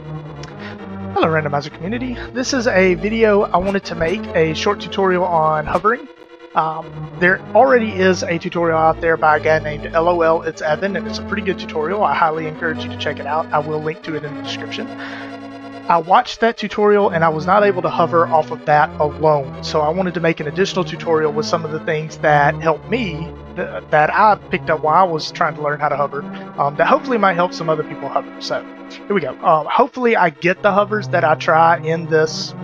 Hello Randomizer community. This is a video I wanted to make, a short tutorial on hovering. There already is a tutorial out there by a guy named LOL It's Evan, and it's a pretty good tutorial. I highly encourage you to check it out. I will link to it in the description. I watched that tutorial and I was not able to hover off of that alone, so I wanted to make an additional tutorial with some of the things that helped me, that I picked up while I was trying to learn how to hover, that hopefully might help some other people hover. So here we go. Hopefully I get the hovers that I try in this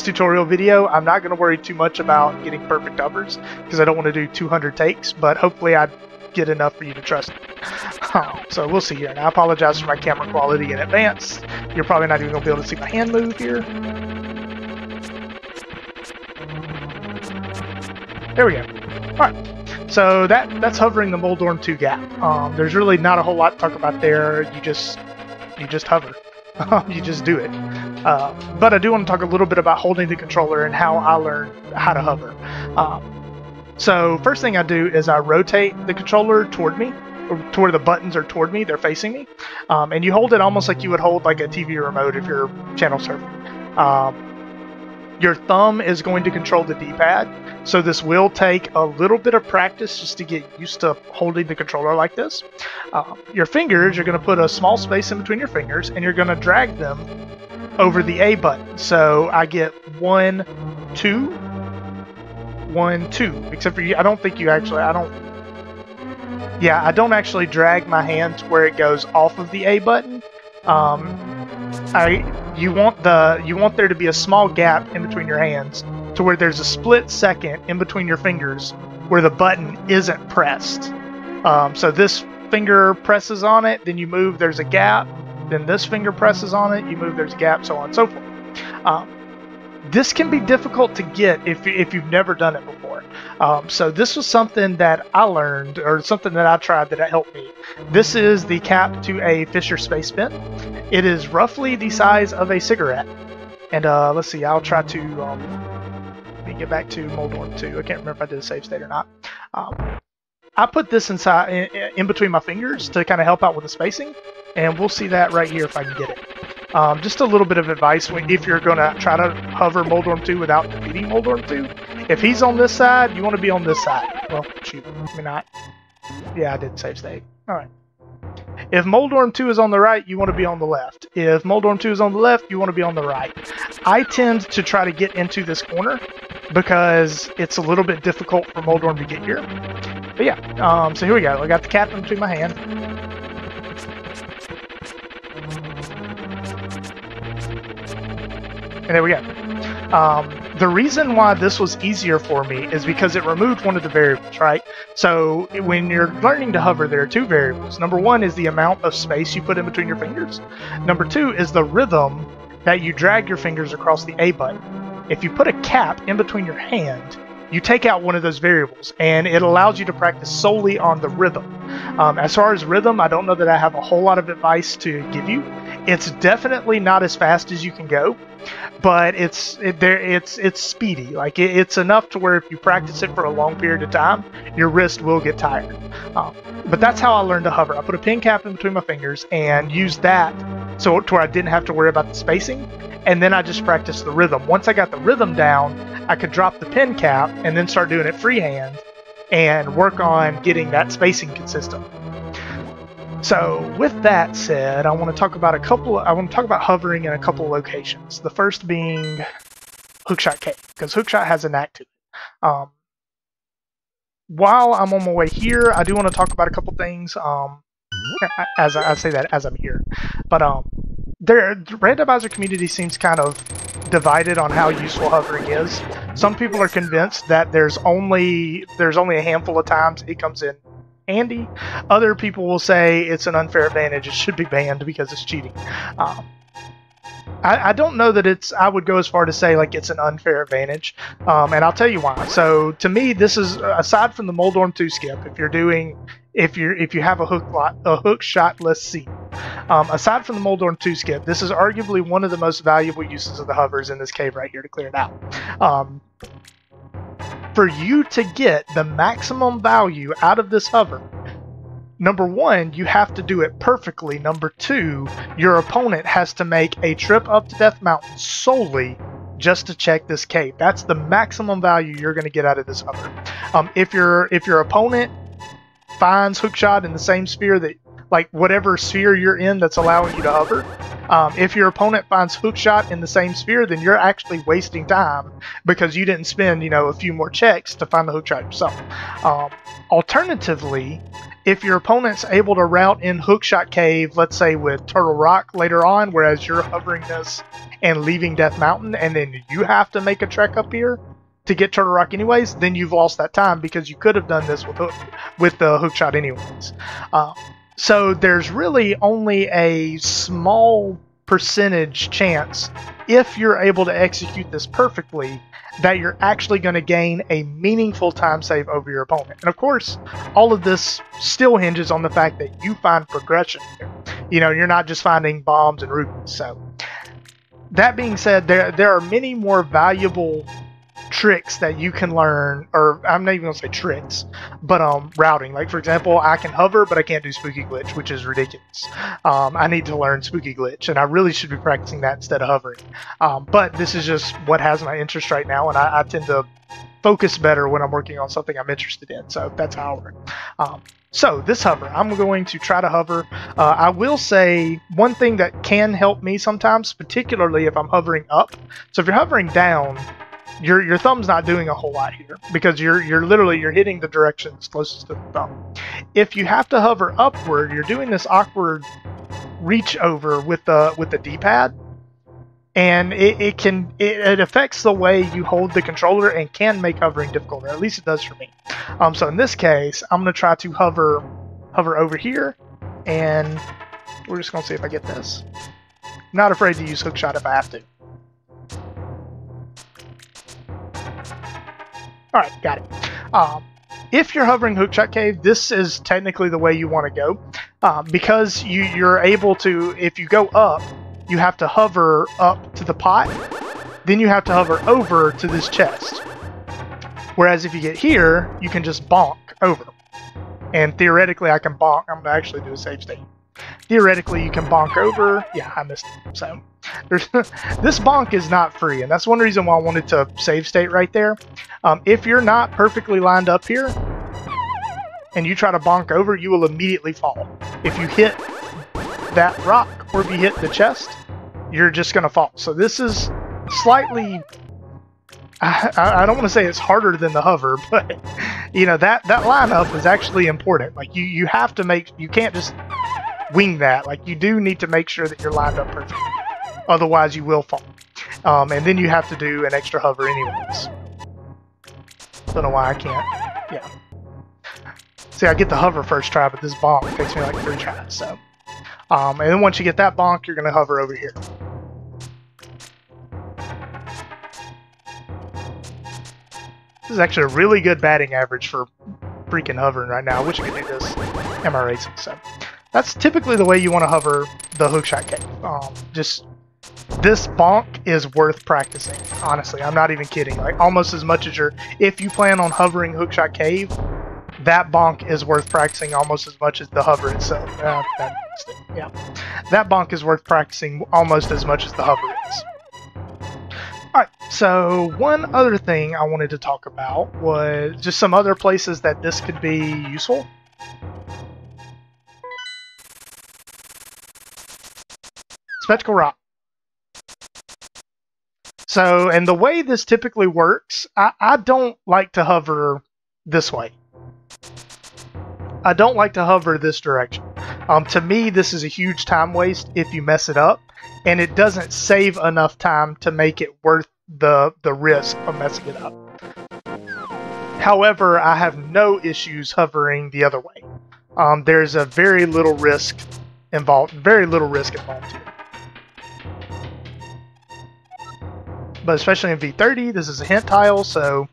tutorial video. I'm not going to worry too much about getting perfect hovers because I don't want to do 200 takes, but hopefully I get enough for you to trust me. So we'll see here. And I apologize for my camera quality in advance. You're probably not even going to be able to see my hand move here. There we go. Alright, so that's hovering the Moldorm 2 gap. There's really not a whole lot to talk about there. You just hover. You just do it. But I do want to talk a little bit about holding the controller and how I learned how to hover. So first thing I do is I rotate the controller toward me, or to where the buttons are toward me, they're facing me. And you hold it almost like you would hold like a TV remote if you're channel surfing. Your thumb is going to control the D-pad, so this will take a little bit of practice just to get used to holding the controller like this. Your fingers, you're going to put a small space in between your fingers, and you're going to drag them over the A button. So I get 1, 2, 1, 2. Except for you, I don't actually drag my hand to where it goes off of the A button. You want there to be a small gap in between your hands to where there's a split second in between your fingers where the button isn't pressed. So this finger presses on it, then you move, there's a gap, then this finger presses on it, you move, there's a gap, so on and so forth. This can be difficult to get if you've never done it before. So this was something that I learned, or something that I tried that helped me. This is the cap to a Fisher Space Pen. It is roughly the size of a cigarette. And let's see, I'll try to let me get back to Moldorm 2. I can't remember if I did a save state or not. I put this inside in between my fingers to kind of help out with the spacing, and we'll see that right here if I can get it. Just a little bit of advice if you're going to try to hover Moldorm 2 without defeating Moldorm 2. If he's on this side, you want to be on this side. Well, shoot, maybe not. Yeah, I did save state. Alright. If Moldorm 2 is on the right, you want to be on the left. If Moldorm 2 is on the left, you want to be on the right. I tend to try to get into this corner because it's a little bit difficult for Moldorm to get here. But yeah, so here we go. I got the cap in between my hand. And there we go. The reason why this was easier for me is because it removed one of the variables, right? So when you're learning to hover, there are two variables. Number one is the amount of space you put in between your fingers. Number two is the rhythm that you drag your fingers across the A button. If you put a cap in between your hand, you take out one of those variables, and it allows you to practice solely on the rhythm. As far as rhythm, I don't know that I have a whole lot of advice to give you. It's definitely not as fast as you can go, but it's speedy. Like it's enough to where if you practice it for a long period of time, your wrist will get tired. But that's how I learned to hover. I put a pen cap in between my fingers and used that so to where I didn't have to worry about the spacing, and then I just practiced the rhythm. Once I got the rhythm down, I could drop the pen cap and then start doing it freehand and work on getting that spacing consistent. So with that said, I want to talk about hovering in a couple of locations. The first being Hookshot Cave, because Hookshot has a knack to it. While I'm on my way here, I do want to talk about a couple things. As I say that as I'm here, but the randomizer community seems kind of divided on how useful hovering is. Some people are convinced that there's only a handful of times it comes in handy. Other people will say it's an unfair advantage. It should be banned because it's cheating. I don't know that I would go as far to say like it's an unfair advantage, and I'll tell you why. So to me, this is, aside from the Moldorm 2 skip, if you have a hook shotless scene, aside from the Moldorm 2 skip, this is arguably one of the most valuable uses of the hovers in this cave right here to clear it out. For you to get the maximum value out of this hover, number one, you have to do it perfectly. Number two, your opponent has to make a trip up to Death Mountain solely just to check this cave. That's the maximum value you're going to get out of this hover. If your opponent finds hookshot in the same sphere that, like whatever sphere you're in that's allowing you to hover, if your opponent finds hookshot in the same sphere, then you're actually wasting time because you didn't spend, a few more checks to find the hookshot yourself. Alternatively, if your opponent's able to route in Hookshot Cave, let's say with Turtle Rock later on, whereas you're hovering this and leaving Death Mountain, and then you have to make a trek up here to get Turtle Rock anyways, then you've lost that time because you could have done this with the Hookshot anyways. So there's really only a small percentage chance, if you're able to execute this perfectly, that you're actually going to gain a meaningful time save over your opponent. And of course, all of this still hinges on the fact that you find progression here. You're not just finding bombs and rupees. So that being said, there are many more valuable tricks that you can learn, or I'm not even gonna say tricks, but routing. Like for example, I can hover, but I can't do Spooky Glitch, which is ridiculous. I need to learn Spooky Glitch, and I really should be practicing that instead of hovering. But this is just what has my interest right now, and I tend to focus better when I'm working on something I'm interested in. So that's how I work. So this hover, I'm going to try to hover. I will say one thing that can help me sometimes, particularly if I'm hovering up. So if you're hovering down, your thumb's not doing a whole lot here because you're hitting the directions closest to the thumb. If you have to hover upward, you're doing this awkward reach over with the D-pad, and it affects the way you hold the controller and can make hovering difficult, or at least it does for me. So in this case, I'm gonna try to hover over here, and we're just gonna see if I get this. I'm not afraid to use hookshot if I have to. Alright, got it. If you're hovering Hookshot Cave, this is technically the way you want to go. Because you're able to, if you go up, you have to hover up to the pot, then you have to hover over to this chest. Whereas if you get here, you can just bonk over. And theoretically I can bonk. I'm going to actually do a save state. Theoretically you can bonk over. Yeah, I missed it. So this bonk is not free, and that's one reason why I wanted to save state right there. If you're not perfectly lined up here and you try to bonk over, you will immediately fall. If you hit that rock or if you hit the chest, you're just going to fall. So this is slightly, I don't want to say it's harder than the hover, but that lineup is actually important. Like you have to you can't just wing that. Like you do need to make sure that you're lined up perfectly. Otherwise you will fall. And then you have to do an extra hover anyways. Don't know why I can't. Yeah. See, I get the hover first try, but this bonk takes me like 3 tries. So, and then once you get that bonk, you're gonna hover over here. This is actually a really good batting average for freaking hovering right now. I wish I could do this in my races. So, that's typically the way you want to hover the Hookshot Cave. This bonk is worth practicing. Honestly, I'm not even kidding. Like almost as much as if you plan on hovering Hookshot Cave, that bonk is worth practicing almost as much as the hover itself. Yeah, that bonk is worth practicing almost as much as the hover is. Alright, so one other thing I wanted to talk about was just some other places that this could be useful. Spectacle Rock. So, and the way this typically works, I don't like to hover this way. I don't like to hover this direction. To me, this is a huge time waste if you mess it up, and it doesn't save enough time to make it worth the risk of messing it up. However, I have no issues hovering the other way. There's a very little risk involved here. But especially in V30, this is a hint tile, so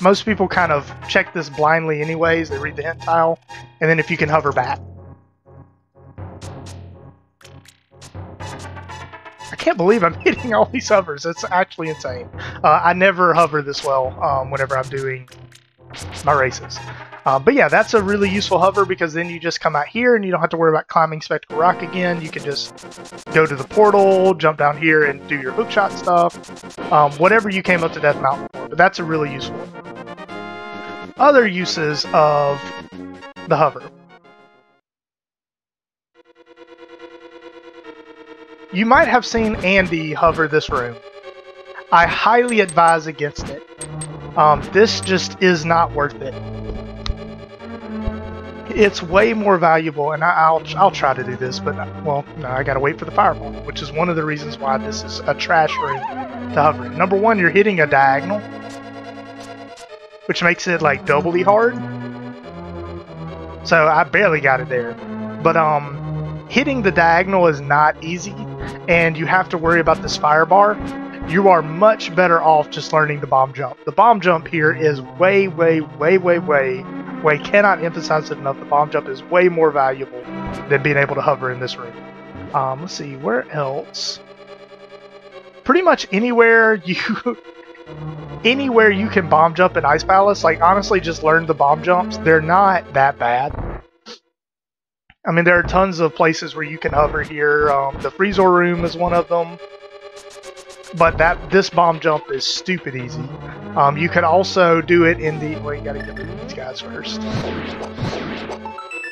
most people kind of check this blindly anyways. They read the hint tile, and then if you can hover back. I can't believe I'm hitting all these hovers. It's actually insane. I never hover this well whenever I'm doing my races. But yeah, that's a really useful hover because then you just come out here and you don't have to worry about climbing Spectacle Rock again. You can just go to the portal, jump down here and do your hookshot stuff. Whatever you came up to Death Mountain for, but that's a really useful one. Other uses of the hover. You might have seen Andy hover this room. I highly advise against it. This just is not worth it. It's way more valuable, and I'll try to do this, but well, no, I gotta wait for the fireball, which is one of the reasons why this is a trash room to hover in. Number one, you're hitting a diagonal, which makes it like doubly hard. So I barely got it there, but hitting the diagonal is not easy, and you have to worry about this fire bar. You are much better off just learning the bomb jump. The bomb jump here is way, cannot emphasize it enough. The bomb jump is way more valuable than being able to hover in this room. Let's see, where else? Pretty much anywhere you can bomb jump in Ice Palace. Like, honestly, just learn the bomb jumps. They're not that bad. I mean, there are tons of places where you can hover here. The Freezor room is one of them. But this bomb jump is stupid easy. You could also do it in the... Well, you gotta get rid of these guys first.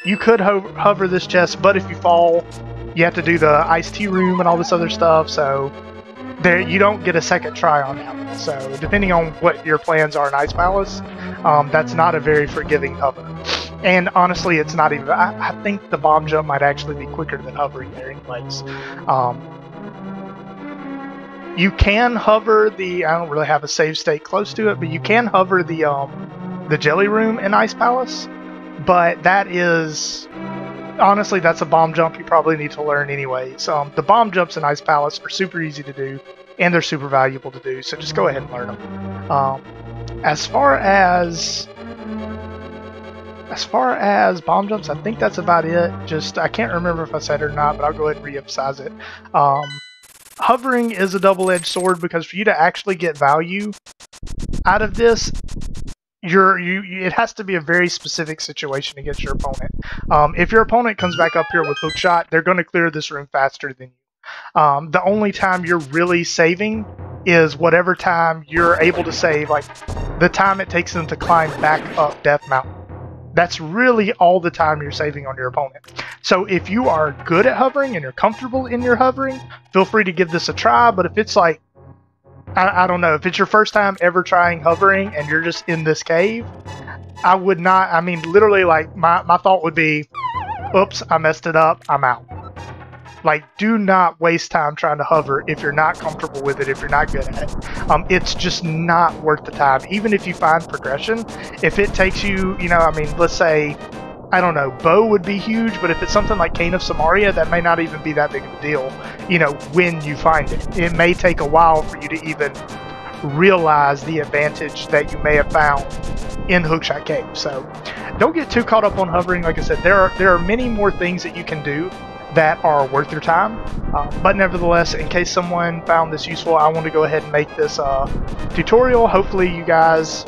You could hover this chest, but if you fall, you have to do the iced tea room and all this other stuff, so there you don't get a second try on that one. So depending on what your plans are in Ice Palace, that's not a very forgiving hover. And honestly, it's not even... I think the bomb jump might actually be quicker than hovering there anyways. You can hover the... I don't really have a save state close to it, but you can hover the Jelly Room in Ice Palace. But that is... Honestly, that's a bomb jump you probably need to learn anyways. The bomb jumps in Ice Palace are super easy to do, and they're super valuable to do, so just go ahead and learn them. As far as bomb jumps, I think that's about it. Just, I can't remember if I said it or not, but I'll go ahead and re-emphasize it. Hovering is a double-edged sword because for you to actually get value out of this, it has to be a very specific situation against your opponent. If your opponent comes back up here with hookshot, they're going to clear this room faster than you. The only time you're really saving is whatever time you're able to save, like the time it takes them to climb back up Death Mountain. That's really all the time you're saving on your opponent. So if you are good at hovering and you're comfortable in your hovering, feel free to give this a try. But if it's like, I don't know, if it's your first time ever trying hovering and you're just in this cave, I would not, I mean, literally, like, my thought would be, oops, I messed it up, I'm out. Like, do not waste time trying to hover if you're not comfortable with it, if you're not good at it. It's just not worth the time. Even if you find progression, if it takes you, you know, I mean, let's say, I don't know, bow would be huge, but if it's something like Cane of Samaria, that may not even be that big of a deal, you know, when you find it. It may take a while for you to even realize the advantage that you may have found in Hookshot Cave. So don't get too caught up on hovering. Like I said, there are many more things that you can do that are worth your time, but nevertheless, in case someone found this useful, I want to go ahead and make this tutorial. Hopefully you guys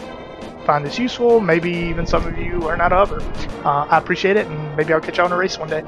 find this useful. Maybe even some of you learn how to hover. I appreciate it, and maybe I'll catch you on a race one day.